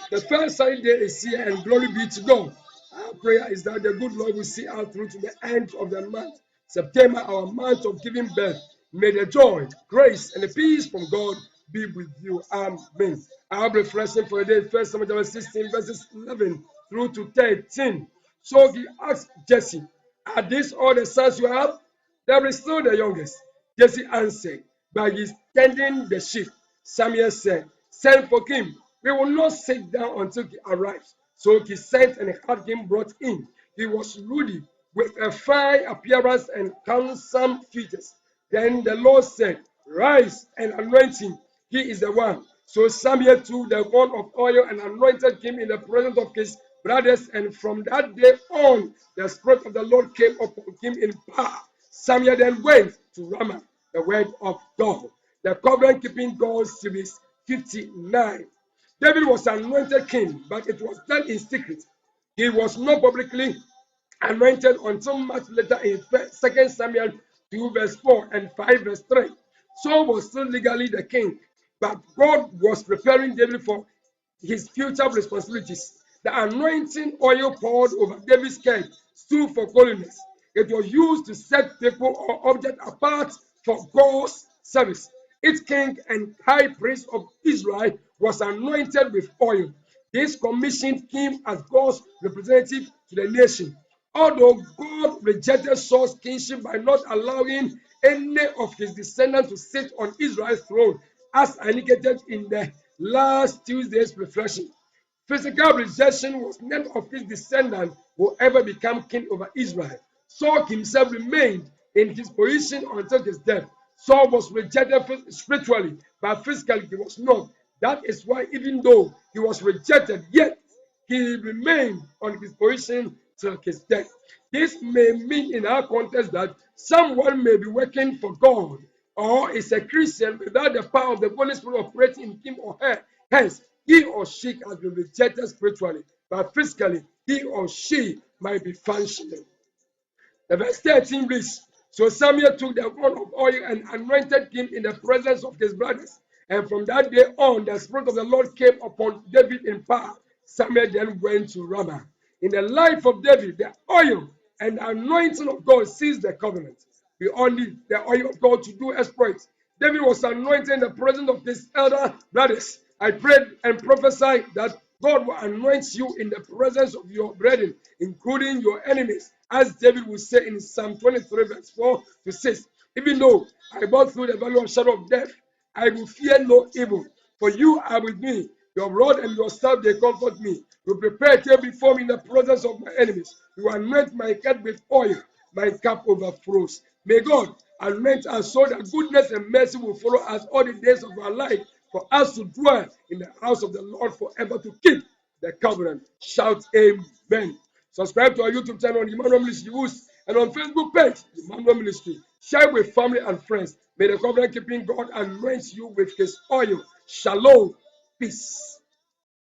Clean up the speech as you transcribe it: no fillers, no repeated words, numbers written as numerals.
The first sunny day is here, and glory be to God. Our prayer is that the good Lord will see us through to the end of the month. September, our month of giving birth. May the joy, grace, and the peace from God be with you. Amen. I'll be refreshing for the day, 1 Samuel 16, verses 11 through to 13. So he asked Jesse, "Are these all the sons you have?" "There is still the youngest." Jesse answered, "But he's tending the sheep." Samuel said, "Send for him. We will not sit down until he arrives." So he sent and had him brought in. He was ruddy, with a fine appearance and handsome features. Then the Lord said, "Rise and anoint him. He is the one." So Samuel took the horn of oil and anointed him in the presence of his brothers. And from that day on, the Spirit of the Lord came upon him in power. Samuel then went to Ramah, the word of God. The covenant keeping God series 59. David was anointed king, but it was done in secret. He was not publicly anointed until much later in 2 Samuel 2 verse 4 and 5 verse 3. Saul was still legally the king, but God was preparing David for his future responsibilities. The anointing oil poured over David's head stood for holiness. It was used to set people or objects apart for God's service. Its king and high priest of Israel was anointed with oil. This commissioned him as God's representative to the nation. Although God rejected Saul's kingship by not allowing any of his descendants to sit on Israel's throne, as indicated in the last Tuesday's reflection. Physical rejection was none of his descendants will ever become king over Israel. Saul himself remained in his position until his death. Saul was rejected spiritually, but physically he was not. That is why, even though he was rejected, yet he remained on his position till his death. This may mean in our context that someone may be working for God or is a Christian without the power of the Holy Spirit operating in him or her. Hence, he or she has been rejected spiritually, but physically, he or she might be functioning. The verse 13 reads, "So Samuel took the horn of oil and anointed him in the presence of his brothers. And from that day on, the Spirit of the Lord came upon David in power. Samuel then went to Ramah." In the life of David, the oil and the anointing of God seized the covenant. We all need the oil of God to do exploits. David was anointed in the presence of his elder brothers. I prayed and prophesied that God will anoint you in the presence of your brethren, including your enemies, as David will say in Psalm 23, verse 4 to 6. "Even though I walk through the valley of shadow of death, I will fear no evil, for you are with me. Your rod and your staff, they comfort me. You prepare a table before me in the presence of my enemies. You anoint my head with oil. My cup overflows." May God anoint us so that goodness and mercy will follow us all the days of our life, for us to dwell in the house of the Lord forever, to keep the covenant. Shout amen. Subscribe to our YouTube channel on Emmanuel Ministry and on Facebook page, Emmanuel Ministry. Share with family and friends. May the covenant keeping God anoint you with his oil. Shalom. Peace.